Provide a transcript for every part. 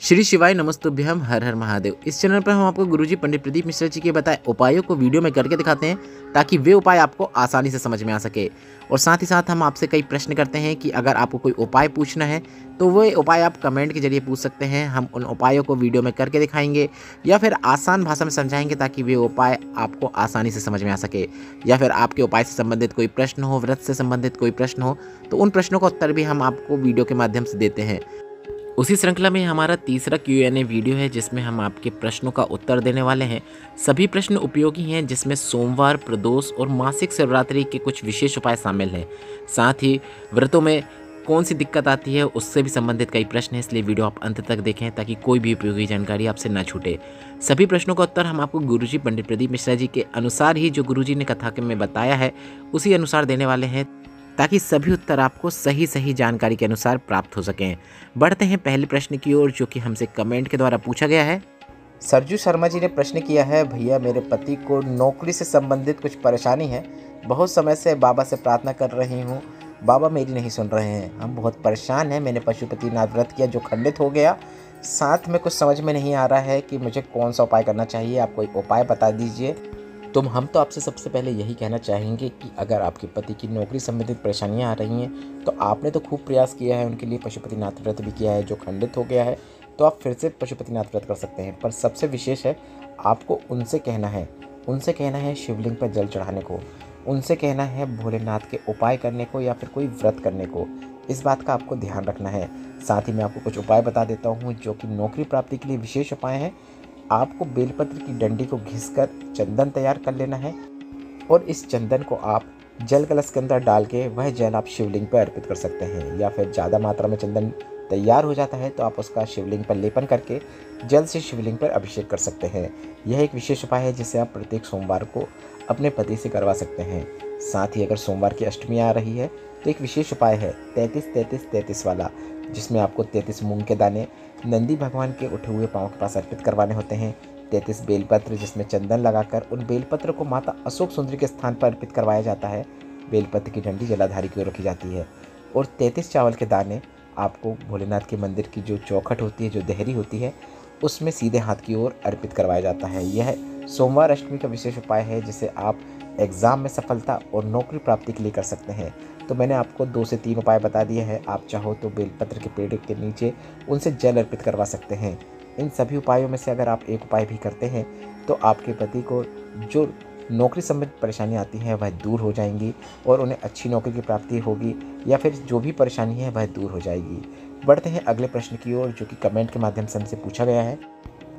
श्री शिवाय नमस्तुभ्यम, हर हर महादेव। इस चैनल पर हम आपको गुरुजी पंडित प्रदीप मिश्रा जी के बताए उपायों को वीडियो में करके दिखाते हैं ताकि वे उपाय आपको आसानी से समझ में आ सके। और साथ ही साथ हम आपसे कई प्रश्न करते हैं कि अगर आपको कोई उपाय पूछना है तो वो उपाय आप कमेंट के जरिए पूछ सकते हैं। हम उन उपायों को वीडियो में करके दिखाएंगे या फिर आसान भाषा में समझाएंगे ताकि वे उपाय आपको आसानी से समझ में आ सके। या फिर आपके उपाय से संबंधित कोई प्रश्न हो, व्रत से संबंधित कोई प्रश्न हो, तो उन प्रश्नों का उत्तर भी हम आपको वीडियो के माध्यम से देते हैं। उसी श्रृंखला में हमारा तीसरा Q&A वीडियो है जिसमें हम आपके प्रश्नों का उत्तर देने वाले हैं। सभी प्रश्न उपयोगी हैं, जिसमें सोमवार, प्रदोष और मासिक शिवरात्रि के कुछ विशेष उपाय शामिल हैं। साथ ही व्रतों में कौन सी दिक्कत आती है उससे भी संबंधित कई प्रश्न हैं, इसलिए वीडियो आप अंत तक देखें ताकि कोई भी उपयोगी जानकारी आपसे न छूटे। सभी प्रश्नों का उत्तर हम आपको गुरुजी पंडित प्रदीप मिश्रा जी के अनुसार ही, जो गुरुजी ने कथा में बताया है उसी अनुसार देने वाले हैं, ताकि सभी उत्तर आपको सही जानकारी के अनुसार प्राप्त हो सकें। बढ़ते हैं पहले प्रश्न की ओर, जो कि हमसे कमेंट के द्वारा पूछा गया है। सरजू शर्मा जी ने प्रश्न किया है, भैया मेरे पति को नौकरी से संबंधित कुछ परेशानी है। बहुत समय से बाबा से प्रार्थना कर रही हूँ, बाबा मेरी नहीं सुन रहे हैं। हम बहुत परेशान हैं। मैंने पशुपतिनाथ व्रत किया जो खंडित हो गया। साथ में कुछ समझ में नहीं आ रहा है कि मुझे कौन सा उपाय करना चाहिए। आप कोई उपाय बता दीजिए। तो हम तो आपसे सबसे पहले यही कहना चाहेंगे कि अगर आपके पति की नौकरी संबंधित परेशानियां आ रही हैं तो आपने तो खूब प्रयास किया है, उनके लिए पशुपतिनाथ व्रत भी किया है जो खंडित हो गया है, तो आप फिर से पशुपतिनाथ व्रत कर सकते हैं। पर सबसे विशेष है, आपको उनसे कहना है शिवलिंग पर जल चढ़ाने को, उनसे कहना है भोलेनाथ के उपाय करने को या फिर कोई व्रत करने को। इस बात का आपको ध्यान रखना है। साथ ही मैं आपको कुछ उपाय बता देता हूँ जो कि नौकरी प्राप्ति के लिए विशेष उपाय हैं। आपको बेलपत्र की डंडी को घिसकर चंदन तैयार कर लेना है और इस चंदन को आप जल कलश के अंदर डाल के वह जल आप शिवलिंग पर अर्पित कर सकते हैं। या फिर ज़्यादा मात्रा में चंदन तैयार हो जाता है तो आप उसका शिवलिंग पर लेपन करके जल से शिवलिंग पर अभिषेक कर सकते हैं। यह एक विशेष उपाय है जिसे आप प्रत्येक सोमवार को अपने पति से करवा सकते हैं। साथ ही अगर सोमवार की अष्टमी आ रही है तो एक विशेष उपाय है 33-33-33 वाला, जिसमें आपको 33 मूंग के दाने नंदी भगवान के उठे हुए पांव के पास अर्पित करवाने होते हैं। 33 बेलपत्र जिसमें चंदन लगाकर उन बेलपत्र को माता अशोक सुंदरी के स्थान पर अर्पित करवाया जाता है। बेलपत्र की डंडी जलाधारी की ओर रखी जाती है और 33 चावल के दाने आपको भोलेनाथ के मंदिर की जो चौखट होती है, जो देहरी होती है, उसमें सीधे हाथ की ओर अर्पित करवाया जाता है। यह सोमवार अष्टमी का विशेष उपाय है जिसे आप एग्ज़ाम में सफलता और नौकरी प्राप्ति के लिए कर सकते हैं। तो मैंने आपको 2 से 3 उपाय बता दिए हैं। आप चाहो तो बेलपत्र के पेड़ के नीचे उनसे जल अर्पित करवा सकते हैं। इन सभी उपायों में से अगर आप एक उपाय भी करते हैं तो आपके पति को जो नौकरी संबंधित परेशानी आती हैं वह दूर हो जाएंगी और उन्हें अच्छी नौकरी की प्राप्ति होगी या फिर जो भी परेशानी है वह दूर हो जाएगी। बढ़ते हैं अगले प्रश्न की ओर, जो कि कमेंट के माध्यम से हमसे पूछा गया है।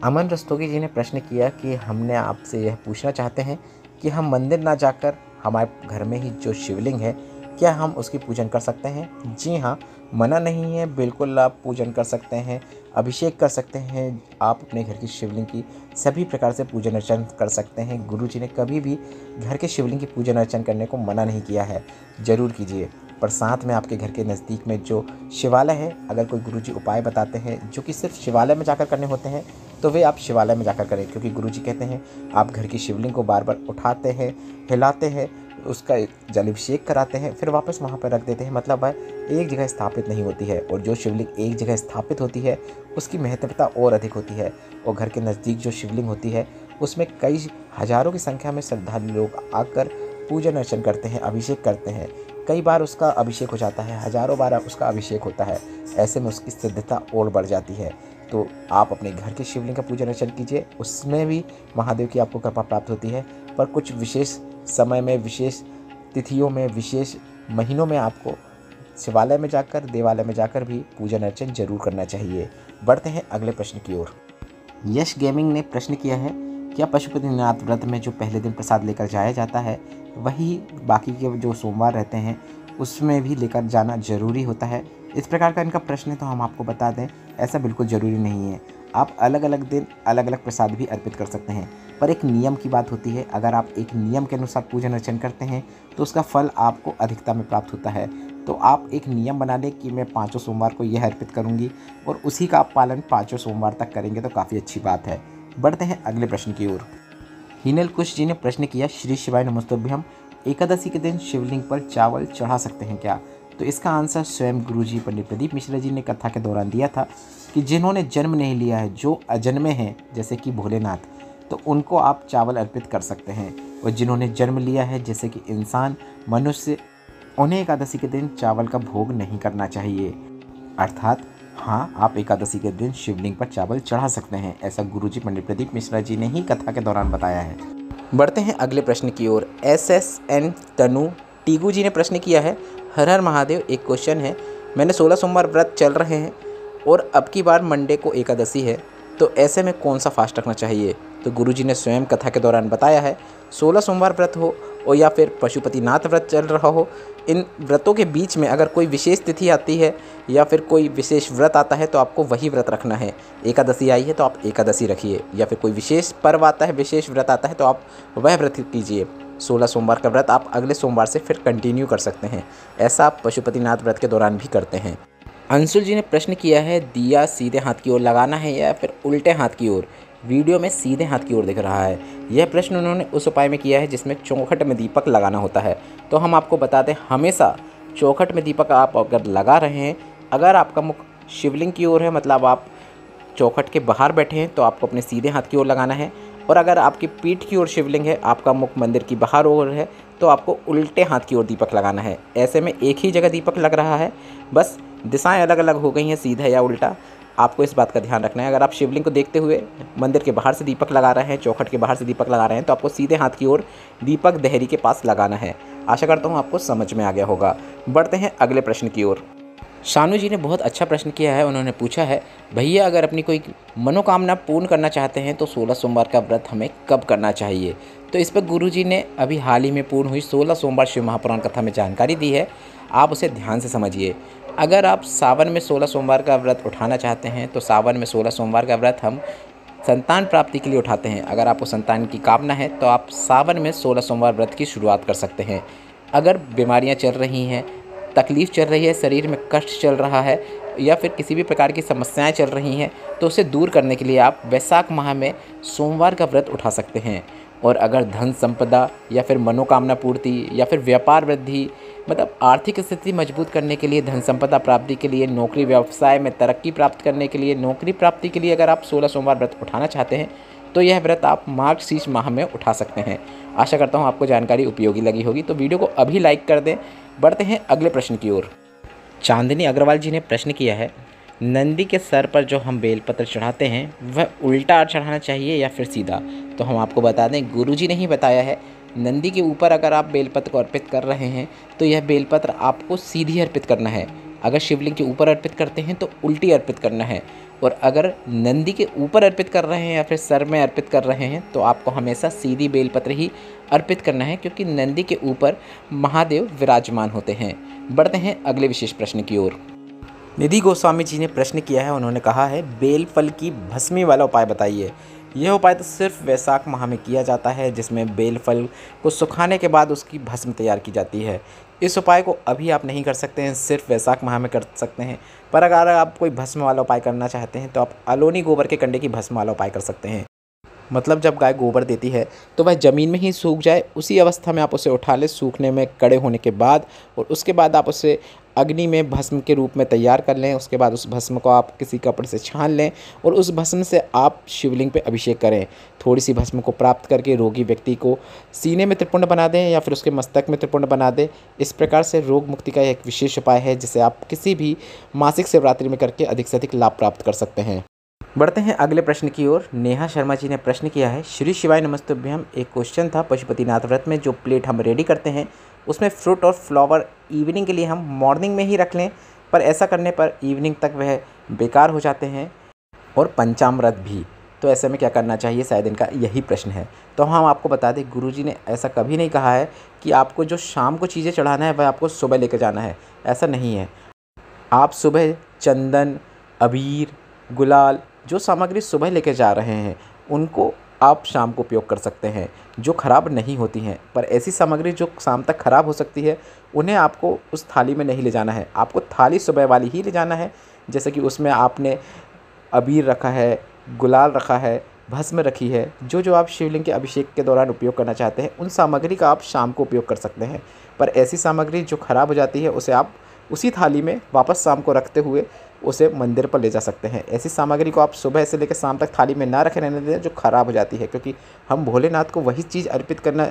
अमन रस्तोगी जी ने प्रश्न किया कि हमने आपसे यह पूछना चाहते हैं कि हम मंदिर ना जाकर हमारे घर में ही जो शिवलिंग है, क्या हम उसकी पूजन कर सकते हैं? जी हाँ, मना नहीं है, बिल्कुल आप पूजन कर सकते हैं, अभिषेक कर सकते हैं। आप अपने घर की शिवलिंग की सभी प्रकार से पूजन अर्चन कर सकते हैं। गुरुजी ने कभी भी घर के शिवलिंग की पूजन अर्चन करने को मना नहीं किया है, ज़रूर कीजिए। पर साथ में आपके घर के नज़दीक में जो शिवालय है, अगर कोई गुरुजी उपाय बताते हैं जो कि सिर्फ शिवालय में जाकर करने होते हैं तो वे आप शिवालय में जाकर करें, क्योंकि गुरुजी कहते हैं आप घर की शिवलिंग को बार बार उठाते हैं, हिलाते हैं, उसका जलाभिषेक कराते हैं, फिर वापस वहाँ पर रख देते हैं। मतलब वह एक जगह स्थापित नहीं होती है और जो शिवलिंग एक जगह स्थापित होती है उसकी महत्वता और अधिक होती है। और घर के नज़दीक जो शिवलिंग होती है उसमें कई हज़ारों की संख्या में श्रद्धालु लोग आकर पूजन अर्चन करते हैं, अभिषेक करते हैं। कई बार उसका अभिषेक हो जाता है, हज़ारों बार उसका अभिषेक होता है। ऐसे में उसकी सिद्धता और बढ़ जाती है। तो आप अपने घर के शिवलिंग का पूजन अर्चन कीजिए, उसमें भी महादेव की आपको कृपा प्राप्त होती है। पर कुछ विशेष समय में, विशेष तिथियों में, विशेष महीनों में आपको शिवालय में जाकर, देवालय में जाकर भी पूजन अर्चन जरूर करना चाहिए। बढ़ते हैं अगले प्रश्न की ओर। यश गेमिंग ने प्रश्न किया है, क्या पशुपतिनाथ व्रत में जो पहले दिन प्रसाद लेकर जाया जाता है वही बाकी के जो सोमवार रहते हैं उसमें भी लेकर जाना जरूरी होता है? इस प्रकार का इनका प्रश्न है, तो हम आपको बता दें ऐसा बिल्कुल ज़रूरी नहीं है। आप अलग अलग दिन अलग अलग प्रसाद भी अर्पित कर सकते हैं, पर एक नियम की बात होती है। अगर आप एक नियम के अनुसार पूजन अर्चन करते हैं तो उसका फल आपको अधिकता में प्राप्त होता है। तो आप एक नियम बना लें कि मैं 5 सोमवार को यह अर्पित करूंगी और उसी का आप पालन 5 सोमवार तक करेंगे तो काफ़ी अच्छी बात है। बढ़ते हैं अगले प्रश्न की ओर। हिनल कुश जी ने प्रश्न किया, श्री शिवाय नमस्तुभ्यम, एकादशी के दिन शिवलिंग पर चावल चढ़ा सकते हैं क्या? तो इसका आंसर स्वयं गुरुजी पंडित प्रदीप मिश्रा जी ने कथा के दौरान दिया था कि जिन्होंने जन्म नहीं लिया है, जो अजन्मे हैं जैसे कि भोलेनाथ, तो उनको आप चावल अर्पित कर सकते हैं। और जिन्होंने जन्म लिया है जैसे कि इंसान, मनुष्य, उन्हें एकादशी के दिन चावल का भोग नहीं करना चाहिए। अर्थात हाँ, आप एकादशी के दिन शिवलिंग पर चावल चढ़ा सकते हैं। ऐसा गुरुजी पंडित प्रदीप मिश्रा जी ने ही कथा के दौरान बताया है। बढ़ते हैं अगले प्रश्न की ओर। SSN तनु टीगू जी ने प्रश्न किया है, हर हर महादेव, एक क्वेश्चन है, मैंने 16 सोमवार व्रत चल रहे हैं और अब की बार मंडे को एकादशी है, तो ऐसे में कौन सा फास्ट रखना चाहिए? तो गुरुजी ने स्वयं कथा के दौरान बताया है, 16 सोमवार व्रत हो और या फिर पशुपतिनाथ व्रत चल रहा हो, इन व्रतों के बीच में अगर कोई विशेष तिथि आती है या फिर कोई विशेष व्रत आता है तो आपको वही व्रत रखना है। एकादशी आई है तो आप एकादशी रखिए, या फिर कोई विशेष पर्व आता है, विशेष व्रत आता है तो आप वह व्रत कीजिए। 16 सोमवार का व्रत आप अगले सोमवार से फिर कंटिन्यू कर सकते हैं। ऐसा आप पशुपतिनाथ व्रत के दौरान भी करते हैं। अंशुल जी ने प्रश्न किया है, दिया सीधे हाथ की ओर लगाना है या फिर उल्टे हाथ की ओर? वीडियो में सीधे हाथ की ओर दिख रहा है। यह प्रश्न उन्होंने उस उपाय में किया है जिसमें चौखट में दीपक लगाना होता है। तो हम आपको बता दें, हमेशा चौखट में दीपक आप अगर लगा रहे हैं, अगर आपका मुख शिवलिंग की ओर है, मतलब आप चौखट के बाहर बैठे हैं, तो आपको अपने सीधे हाथ की ओर लगाना है। और अगर आपकी पीठ की ओर शिवलिंग है, आपका मुख मंदिर की बाहर ओर है, तो आपको उल्टे हाथ की ओर दीपक लगाना है। ऐसे में एक ही जगह दीपक लग रहा है, बस दिशाएं अलग अलग हो गई हैं, सीधा या उल्टा। आपको इस बात का ध्यान रखना है। अगर आप शिवलिंग को देखते हुए मंदिर के बाहर से दीपक लगा रहे हैं, चौखट के बाहर से दीपक लगा रहे हैं, तो आपको सीधे हाथ की ओर दीपक देहरी के पास लगाना है। आशा करता हूँ आपको समझ में आ गया होगा। बढ़ते हैं अगले प्रश्न की ओर। शानू जी ने बहुत अच्छा प्रश्न किया है। उन्होंने पूछा है, भैया अगर अपनी कोई मनोकामना पूर्ण करना चाहते हैं तो 16 सोमवार का व्रत हमें कब करना चाहिए? तो इस पर गुरुजी ने अभी हाल ही में पूर्ण हुई 16 सोमवार शिव महापुराण कथा में जानकारी दी है। आप उसे ध्यान से समझिए। अगर आप सावन में 16 सोमवार का व्रत उठाना चाहते हैं तो सावन में 16 सोमवार का व्रत हम संतान प्राप्ति के लिए उठाते हैं। अगर आपको संतान की कामना है तो आप सावन में 16 सोमवार व्रत की शुरुआत कर सकते हैं। अगर बीमारियां चल रही हैं, तकलीफ़ चल रही है, शरीर में कष्ट चल रहा है या फिर किसी भी प्रकार की समस्याएं चल रही हैं, तो उसे दूर करने के लिए आप वैशाख माह में सोमवार का व्रत उठा सकते हैं। और अगर धन संपदा या फिर मनोकामना पूर्ति या फिर व्यापार वृद्धि, मतलब आर्थिक स्थिति मजबूत करने के लिए, धन संपदा प्राप्ति के लिए, नौकरी व्यवसाय में तरक्की प्राप्त करने के लिए, नौकरी प्राप्ति के लिए अगर आप 16 सोमवार व्रत उठाना चाहते हैं तो यह व्रत आप मार्गशीर्ष माह में उठा सकते हैं। आशा करता हूँ आपको जानकारी उपयोगी लगी होगी, तो वीडियो को अभी लाइक कर दें। बढ़ते हैं अगले प्रश्न की ओर। चांदनी अग्रवाल जी ने प्रश्न किया है, नंदी के सर पर जो हम बेलपत्र चढ़ाते हैं वह उल्टा चढ़ाना चाहिए या फिर सीधा? तो हम आपको बता दें, गुरुजी ने ही बताया है, नंदी के ऊपर अगर आप बेलपत्र को अर्पित कर रहे हैं तो यह बेलपत्र आपको सीधी अर्पित करना है। अगर शिवलिंग के ऊपर अर्पित करते हैं तो उल्टी अर्पित करना है। और अगर नंदी के ऊपर अर्पित कर रहे हैं या फिर सर में अर्पित कर रहे हैं तो आपको हमेशा सीधी बेलपत्र ही अर्पित करना है, क्योंकि नंदी के ऊपर महादेव विराजमान होते हैं। बढ़ते हैं अगले विशेष प्रश्न की ओर। निधि गोस्वामी जी ने प्रश्न किया है। उन्होंने कहा है, बेल फल की भस्मी वाला उपाय बताइए। यह उपाय तो सिर्फ वैशाख माह में किया जाता है, जिसमें बेल फल को सुखाने के बाद उसकी भस्म तैयार की जाती है। इस उपाय को अभी आप नहीं कर सकते हैं, सिर्फ वैशाख माह में कर सकते हैं। पर अगर आप कोई भस्म वाला उपाय करना चाहते हैं तो आप अलोनी गोबर के कंडे की भस्म वाला उपाय कर सकते हैं। मतलब जब गाय गोबर देती है तो वह ज़मीन में ही सूख जाए, उसी अवस्था में आप उसे उठा लें सूखने में कड़े होने के बाद, और उसके बाद आप उसे अग्नि में भस्म के रूप में तैयार कर लें। उसके बाद उस भस्म को आप किसी कपड़े से छान लें और उस भस्म से आप शिवलिंग पे अभिषेक करें। थोड़ी सी भस्म को प्राप्त करके रोगी व्यक्ति को सीने में त्रिपुंड बना दें या फिर उसके मस्तक में त्रिपुंड बना दें। इस प्रकार से रोग मुक्ति का एक विशेष उपाय है, जिसे आप किसी भी मासिक शिवरात्रि में करके अधिक से अधिक लाभ प्राप्त कर सकते हैं। बढ़ते हैं अगले प्रश्न की ओर। नेहा शर्मा जी ने प्रश्न किया है, श्री शिवाय नमस्तुभ्यम। एक क्वेश्चन था, पशुपतिनाथ व्रत में जो प्लेट हम रेडी करते हैं उसमें फ्रूट और फ्लावर इवनिंग के लिए हम मॉर्निंग में ही रख लें, पर ऐसा करने पर इवनिंग तक वह बेकार हो जाते हैं और पंचामृत भी। तो ऐसे में क्या करना चाहिए, शायद इनका यही प्रश्न है। तो हम आपको बता दें, गुरुजी ने ऐसा कभी नहीं कहा है कि आपको जो शाम को चीज़ें चढ़ाना है वह आपको सुबह लेकर जाना है। ऐसा नहीं है। आप सुबह चंदन, अबीर, गुलाल, जो सामग्री सुबह लेके जा रहे हैं उनको आप शाम को उपयोग कर सकते हैं, जो ख़राब नहीं होती हैं। पर ऐसी सामग्री जो शाम तक ख़राब हो सकती है उन्हें आपको उस थाली में नहीं ले जाना है। आपको थाली सुबह वाली ही ले जाना है, जैसे कि उसमें आपने अबीर रखा है, गुलाल रखा है, भस्म रखी है। जो जो आप शिवलिंग के अभिषेक के दौरान उपयोग करना चाहते हैं उन सामग्री का आप शाम को उपयोग कर सकते हैं। पर ऐसी सामग्री जो ख़राब हो जाती है उसे आप उसी थाली में वापस शाम को रखते हुए उसे मंदिर पर ले जा सकते हैं। ऐसी सामग्री को आप सुबह से लेकर शाम तक थाली में ना रखे रहने दें जो ख़राब हो जाती है, क्योंकि हम भोलेनाथ को वही चीज़ अर्पित करना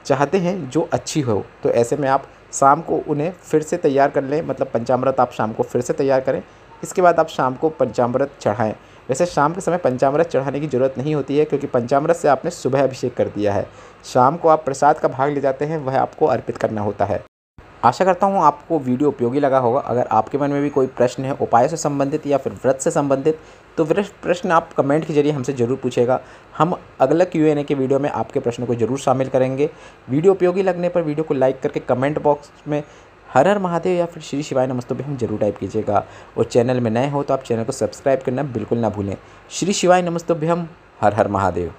चाहते हैं जो अच्छी हो। तो ऐसे में आप शाम को उन्हें फिर से तैयार कर लें, मतलब पंचामृत आप शाम को फिर से तैयार करें। इसके बाद आप शाम को पंचामृत चढ़ाएँ। वैसे शाम के समय पंचामृत चढ़ाने की ज़रूरत नहीं होती है, क्योंकि पंचामृत से आपने सुबह अभिषेक कर दिया है। शाम को आप प्रसाद का भाग ले जाते हैं, वह आपको अर्पित करना होता है। आशा करता हूँ आपको वीडियो उपयोगी लगा होगा। अगर आपके मन में भी कोई प्रश्न है उपाय से संबंधित या फिर व्रत से संबंधित, तो प्रश्न आप कमेंट के जरिए हमसे ज़रूर पूछेगा। हम अगला Q&A के वीडियो में आपके प्रश्नों को ज़रूर शामिल करेंगे। वीडियो उपयोगी लगने पर वीडियो को लाइक करके कमेंट बॉक्स में हर हर महादेव या फिर श्री शिवाय नमस्तुभ्यम जरूर टाइप कीजिएगा। और चैनल में नए हो तो आप चैनल को सब्सक्राइब करना बिल्कुल ना भूलें। श्री शिवाय नमस्तुभ्यम, हर हर महादेव।